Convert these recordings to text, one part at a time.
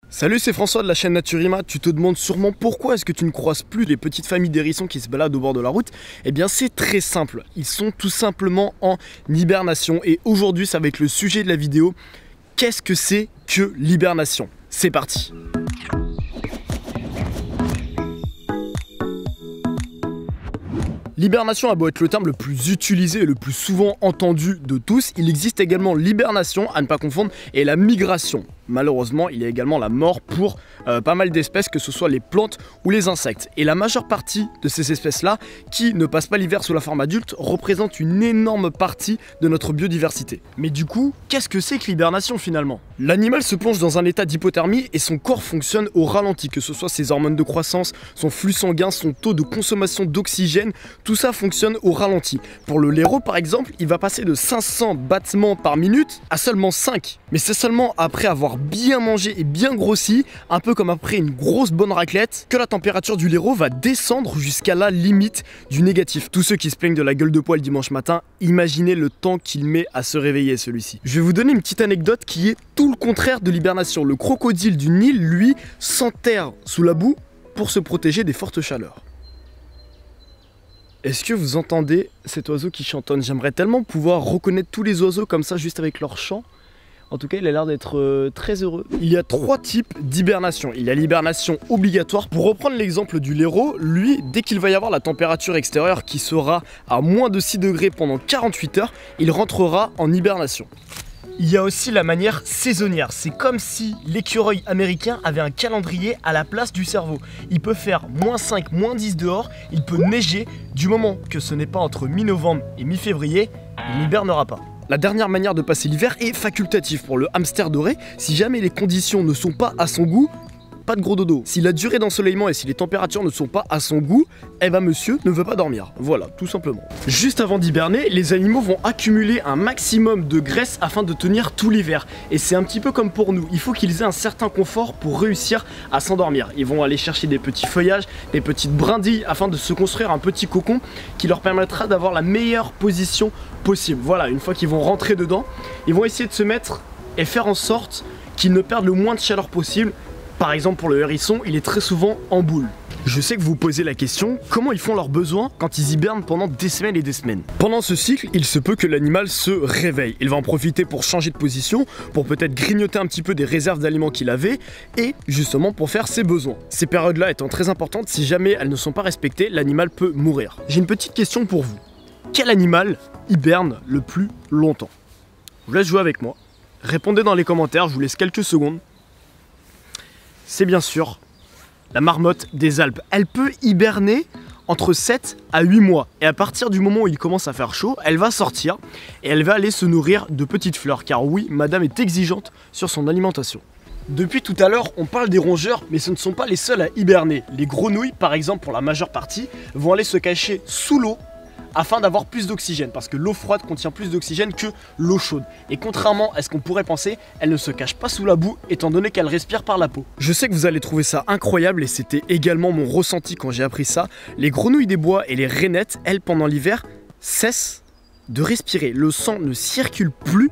Salut, c'est François de la chaîne Naturima. Tu te demandes sûrement pourquoi est-ce que tu ne croises plus les petites familles d'hérissons qui se baladent au bord de la route. Eh bien c'est très simple, ils sont tout simplement en hibernation et aujourd'hui ça va être le sujet de la vidéo. Qu'est-ce que c'est que l'hibernation? C'est parti. L'hibernation a beau être le terme le plus utilisé et le plus souvent entendu de tous, il existe également l'hibernation, à ne pas confondre, et la migration. Malheureusement, il y a également la mort pour pas mal d'espèces, que ce soit les plantes ou les insectes. Et la majeure partie de ces espèces-là, qui ne passent pas l'hiver sous la forme adulte, représentent une énorme partie de notre biodiversité. Mais du coup, qu'est-ce que c'est que l'hibernation finalement? L'animal se plonge dans un état d'hypothermie et son corps fonctionne au ralenti, que ce soit ses hormones de croissance, son flux sanguin, son taux de consommation d'oxygène, tout ça fonctionne au ralenti. Pour le blaireau par exemple, il va passer de 500 battements par minute à seulement 5. Mais c'est seulement après avoir bien mangé et bien grossi, un peu comme après une grosse bonne raclette, que la température du blaireau va descendre jusqu'à la limite du négatif. Tous ceux qui se plaignent de la gueule de poil dimanche matin, imaginez le temps qu'il met à se réveiller celui-ci. Je vais vous donner une petite anecdote qui est tout le contraire de l'hibernation. Le crocodile du Nil, lui, s'enterre sous la boue pour se protéger des fortes chaleurs. Est-ce que vous entendez cet oiseau qui chantonne? J'aimerais tellement pouvoir reconnaître tous les oiseaux comme ça juste avec leur chant. En tout cas, il a l'air d'être très heureux. Il y a 3 types d'hibernation. Il y a l'hibernation obligatoire. Pour reprendre l'exemple du blaireau, lui, dès qu'il va y avoir la température extérieure qui sera à moins de 6 degrés pendant 48 heures, il rentrera en hibernation. Il y a aussi la manière saisonnière. C'est comme si l'écureuil américain avait un calendrier à la place du cerveau. Il peut faire -5, -10 dehors, il peut neiger. Du moment que ce n'est pas entre mi-novembre et mi-février, il n'hibernera pas. La dernière manière de passer l'hiver est facultative pour le hamster doré. Si jamais les conditions ne sont pas à son goût, pas de gros dodo. Si la durée d'ensoleillement et si les températures ne sont pas à son goût, eh ben monsieur ne veut pas dormir. Voilà, tout simplement. Juste avant d'hiberner, les animaux vont accumuler un maximum de graisse afin de tenir tout l'hiver. Et c'est un petit peu comme pour nous, il faut qu'ils aient un certain confort pour réussir à s'endormir. Ils vont aller chercher des petits feuillages, des petites brindilles afin de se construire un petit cocon qui leur permettra d'avoir la meilleure position possible. Voilà, une fois qu'ils vont rentrer dedans, ils vont essayer de se mettre et faire en sorte qu'ils ne perdent le moins de chaleur possible. Par exemple pour le hérisson, il est très souvent en boule. Je sais que vous vous posez la question, comment ils font leurs besoins quand ils hibernent pendant des semaines et des semaines? Pendant ce cycle, il se peut que l'animal se réveille. Il va en profiter pour changer de position, pour peut-être grignoter un petit peu des réserves d'aliments qu'il avait, et justement pour faire ses besoins. Ces périodes-là étant très importantes, si jamais elles ne sont pas respectées, l'animal peut mourir. J'ai une petite question pour vous. Quel animal hiberne le plus longtemps? Je vous laisse jouer avec moi. Répondez dans les commentaires, je vous laisse quelques secondes. C'est bien sûr la marmotte des Alpes. Elle peut hiberner entre 7 à 8 mois. Et à partir du moment où il commence à faire chaud, elle va sortir et elle va aller se nourrir de petites fleurs. Car oui, madame est exigeante sur son alimentation. Depuis tout à l'heure, on parle des rongeurs, mais ce ne sont pas les seuls à hiberner. Les grenouilles, par exemple, pour la majeure partie, vont aller se cacher sous l'eau afin d'avoir plus d'oxygène, parce que l'eau froide contient plus d'oxygène que l'eau chaude. Et contrairement à ce qu'on pourrait penser, elle ne se cache pas sous la boue, étant donné qu'elle respire par la peau. Je sais que vous allez trouver ça incroyable, et c'était également mon ressenti quand j'ai appris ça. Les grenouilles des bois et les rainettes, elles, pendant l'hiver, cessent de respirer. Le sang ne circule plus.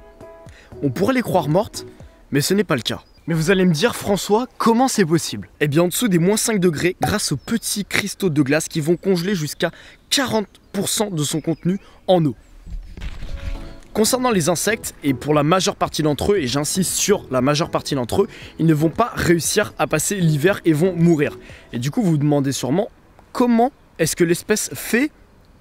On pourrait les croire mortes, mais ce n'est pas le cas. Mais vous allez me dire, François, comment c'est possible? Eh bien en dessous des -5 degrés, grâce aux petits cristaux de glace qui vont congeler jusqu'à 40% de son contenu en eau. Concernant les insectes, et pour la majeure partie d'entre eux, et j'insiste sur la majeure partie d'entre eux, ils ne vont pas réussir à passer l'hiver et vont mourir. Et du coup vous vous demandez sûrement, comment est-ce que l'espèce fait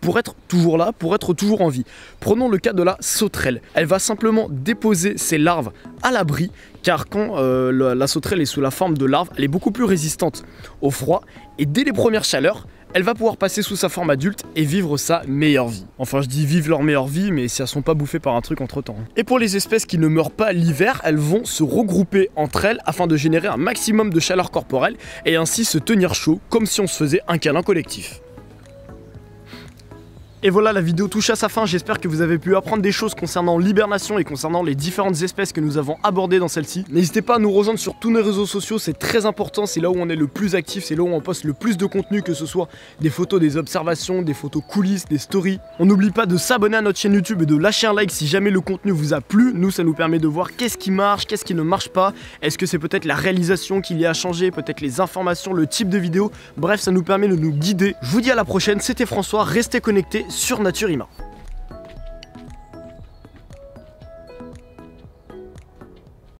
pour être toujours là, pour être toujours en vie? Prenons le cas de la sauterelle. Elle va simplement déposer ses larves à l'abri, car quand la sauterelle est sous la forme de larve, elle est beaucoup plus résistante au froid, et dès les premières chaleurs, elle va pouvoir passer sous sa forme adulte et vivre sa meilleure vie. Enfin, je dis vivre leur meilleure vie, mais si elles sont pas bouffées par un truc entre temps. Et pour les espèces qui ne meurent pas l'hiver, elles vont se regrouper entre elles afin de générer un maximum de chaleur corporelle et ainsi se tenir chaud, comme si on se faisait un câlin collectif. Et voilà, la vidéo touche à sa fin, j'espère que vous avez pu apprendre des choses concernant l'hibernation et concernant les différentes espèces que nous avons abordées dans celle-ci. N'hésitez pas à nous rejoindre sur tous nos réseaux sociaux, c'est très important, c'est là où on est le plus actif, c'est là où on poste le plus de contenu, que ce soit des photos, des observations, des photos coulisses, des stories. On n'oublie pas de s'abonner à notre chaîne YouTube et de lâcher un like si jamais le contenu vous a plu. Nous, ça nous permet de voir qu'est-ce qui marche, qu'est-ce qui ne marche pas. Est-ce que c'est peut-être la réalisation qu'il y a à changer, peut-être les informations, le type de vidéo. Bref, ça nous permet de nous guider. Je vous dis à la prochaine, c'était François, restez connectés sur Nature Ima.